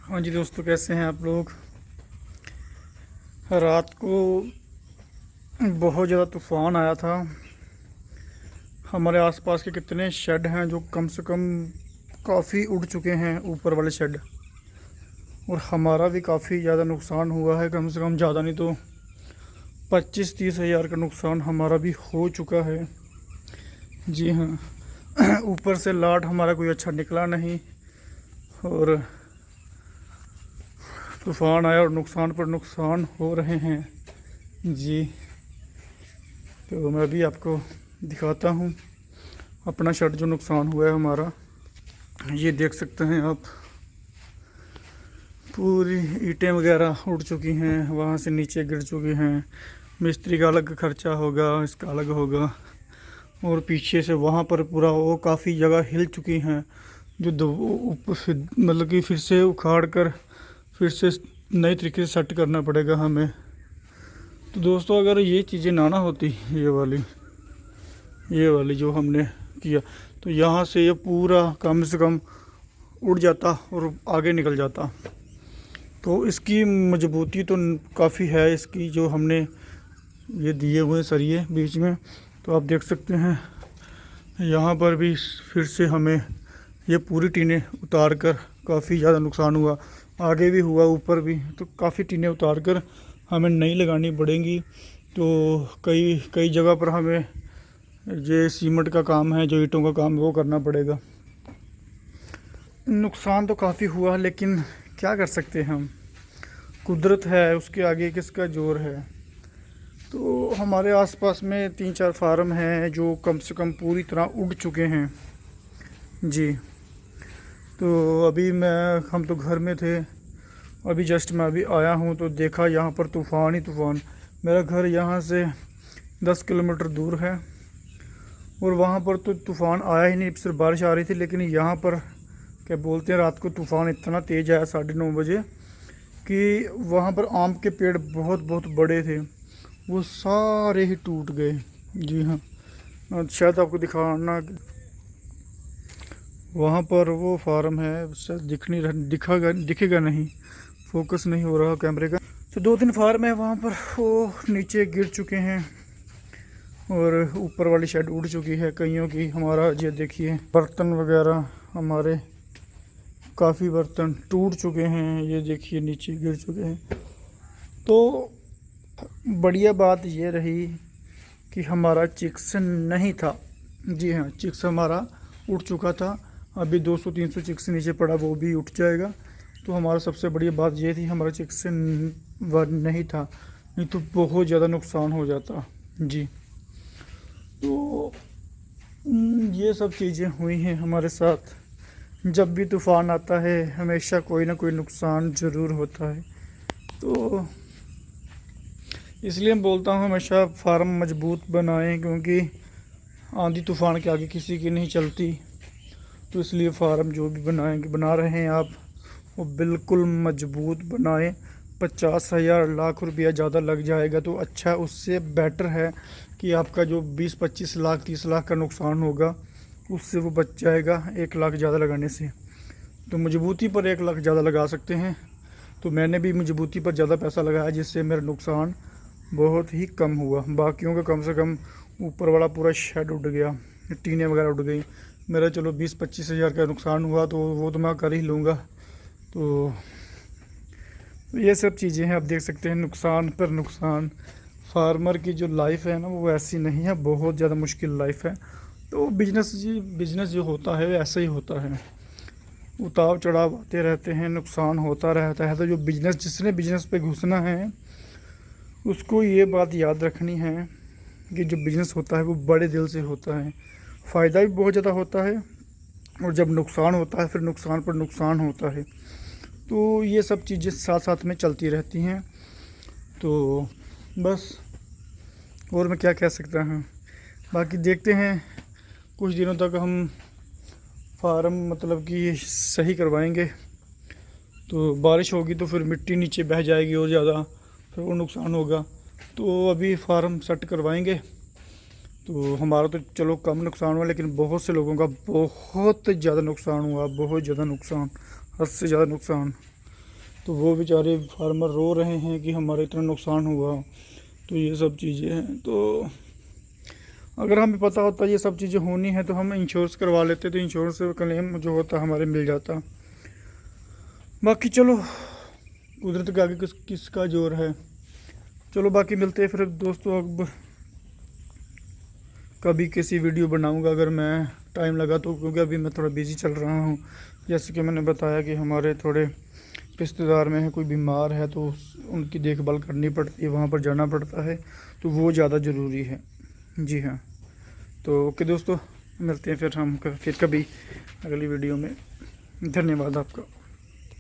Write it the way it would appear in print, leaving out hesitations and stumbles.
हाँ जी दोस्तों, कैसे हैं आप लोग। रात को बहुत ज़्यादा तूफ़ान आया था। हमारे आसपास के कितने शेड हैं जो कम से कम काफ़ी उड़ चुके हैं, ऊपर वाले शेड। और हमारा भी काफ़ी ज़्यादा नुकसान हुआ है, कम से कम ज़्यादा नहीं तो 25-30 हज़ार का नुकसान हमारा भी हो चुका है। जी हाँ। ऊपर से लाट हमारा कोई अच्छा निकला नहीं, और तूफ़ान आया और नुकसान पर नुकसान हो रहे हैं। जी, तो मैं भी आपको दिखाता हूँ अपना शर्ट जो नुकसान हुआ है हमारा। ये देख सकते हैं आप, पूरी ईंटें वगैरह उड़ चुकी हैं, वहाँ से नीचे गिर चुकी हैं। मिस्त्री का अलग खर्चा होगा, इसका अलग होगा। और पीछे से वहाँ पर पूरा वो काफ़ी जगह हिल चुकी हैं, जो मतलब कि फिर से उखाड़ कर फिर से नए तरीके से सेट करना पड़ेगा हमें। तो दोस्तों, अगर ये चीज़ें ना होती, ये वाली जो हमने किया, तो यहाँ से ये पूरा कम से कम उड़ जाता और आगे निकल जाता। तो इसकी मजबूती तो काफ़ी है, इसकी जो हमने ये दिए हुए सरिये बीच में, तो आप देख सकते हैं यहाँ पर भी फिर से हमें ये पूरी टीनें उतार कर काफ़ी ज़्यादा नुकसान हुआ। आगे भी हुआ, ऊपर भी, तो काफ़ी टीनें उतार कर हमें नई लगानी पड़ेंगी। तो कई कई जगह पर हमें ये सीमेंट का काम है, जो ईंटों का काम है, वो करना पड़ेगा। नुकसान तो काफ़ी हुआ, लेकिन क्या कर सकते हैं हम, कुदरत है, उसके आगे किसका जोर है। तो हमारे आसपास में 3-4 फार्म हैं जो कम से कम पूरी तरह उड़ चुके हैं। जी, तो अभी हम तो घर में थे, अभी जस्ट मैं अभी आया हूँ तो देखा यहाँ पर तूफ़ान ही तूफ़ान। मेरा घर यहाँ से 10 किलोमीटर दूर है, और वहाँ पर तो तूफ़ान आया ही नहीं, सिर्फ बारिश आ रही थी। लेकिन यहाँ पर क्या बोलते हैं, रात को तूफ़ान इतना तेज़ आया 9:30 बजे कि वहाँ पर आम के पेड़ बहुत बहुत बड़े थे, वो सारे ही टूट गए। जी हाँ, शायद आपको दिखाना, वहाँ पर वो फार्म है, शायद दिखेगा नहीं, फोकस नहीं हो रहा कैमरे का। तो 2-3 फार्म है वहाँ पर, वो नीचे गिर चुके हैं, और ऊपर वाली शेड उड़ चुकी है कईयों की। हमारा ये देखिए, बर्तन वगैरह हमारे काफ़ी बर्तन टूट चुके हैं, ये देखिए नीचे गिर चुके हैं। तो बढ़िया बात ये रही कि हमारा चिक्स नहीं था। जी हाँ, चिक्स हमारा उठ चुका था। अभी 200-300 चिक्स नीचे पड़ा, वो भी उठ जाएगा। तो हमारा सबसे बढ़िया बात ये थी, हमारा चिक्स नहीं था, नहीं तो बहुत ज़्यादा नुकसान हो जाता। जी, तो ये सब चीज़ें हुई हैं हमारे साथ। जब भी तूफ़ान आता है, हमेशा कोई ना कोई नुकसान ज़रूर होता है। तो इसलिए मैं बोलता हूँ हमेशा फार्म मजबूत बनाएं, क्योंकि आंधी तूफ़ान के आगे किसी की नहीं चलती। तो इसलिए फार्म जो भी बना रहे हैं आप, वो बिल्कुल मजबूत बनाएं। 50,000 लाख रुपया ज़्यादा लग जाएगा तो अच्छा, उससे बेटर है कि आपका जो 20-25 लाख 30 लाख का नुकसान होगा, उससे वो बच जाएगा 1 लाख ज़्यादा लगाने से। तो मजबूती पर 1 लाख ज़्यादा लगा सकते हैं। तो मैंने भी मजबूती पर ज़्यादा पैसा लगाया, जिससे मेरा नुकसान बहुत ही कम हुआ। बाकियों का कम से कम ऊपर वाला पूरा शेड उड़ गया, टीनें वगैरह उड़ गई। मेरा चलो 20-25 हज़ार का नुकसान हुआ, तो वो तो मैं कर ही लूँगा। तो ये सब चीज़ें हैं, आप देख सकते हैं, नुकसान पर नुकसान। फार्मर की जो लाइफ है ना, वो ऐसी नहीं है, बहुत ज़्यादा मुश्किल लाइफ है। तो बिजनेस जो होता है ऐसा ही होता है, उतार चढ़ाव आते रहते हैं, नुकसान होता रहता है। तो जो जिसने बिजनेस पे घुसना है, उसको ये बात याद रखनी है कि जो बिज़नेस होता है वो बड़े दिल से होता है। फ़ायदा भी बहुत ज़्यादा होता है, और जब नुकसान होता है फिर नुकसान पर नुकसान होता है। तो ये सब चीज़ें साथ साथ में चलती रहती हैं। तो बस, और मैं क्या कह सकता हूँ। बाकी देखते हैं, कुछ दिनों तक हम फार्म मतलब कि सही करवाएंगे। तो बारिश होगी तो फिर मिट्टी नीचे बह जाएगी और ज़्यादा, फिर वो नुकसान होगा। तो अभी फार्म सेट करवाएंगे। तो हमारा तो चलो कम नुकसान हुआ, लेकिन बहुत से लोगों का बहुत ज़्यादा नुकसान हुआ, बहुत ज़्यादा नुकसान, हद से ज़्यादा नुकसान। तो वो बेचारे फार्मर रो रहे हैं कि हमारा इतना नुकसान हुआ। तो ये सब चीज़ें हैं। तो अगर हमें पता होता ये सब चीज़ें होनी है तो हम इंश्योरेंस करवा लेते, तो इंश्योरेंस से क्लेम जो होता हमारे मिल जाता। बाकी चलो कुदरत के आगे किसका जोर है। चलो बाकी मिलते हैं फिर दोस्तों। अब कभी किसी वीडियो बनाऊंगा अगर मैं टाइम लगा तो, क्योंकि अभी मैं थोड़ा बिज़ी चल रहा हूँ। जैसे कि मैंने बताया कि हमारे थोड़े रिश्तेदार में है, कोई बीमार है तो उनकी देखभाल करनी पड़ती है, वहाँ पर जाना पड़ता है, तो वो ज़्यादा ज़रूरी है। जी हाँ, तो ओके दोस्तों, मिलते हैं फिर हम फिर कभी अगली वीडियो में। धन्यवाद आपका।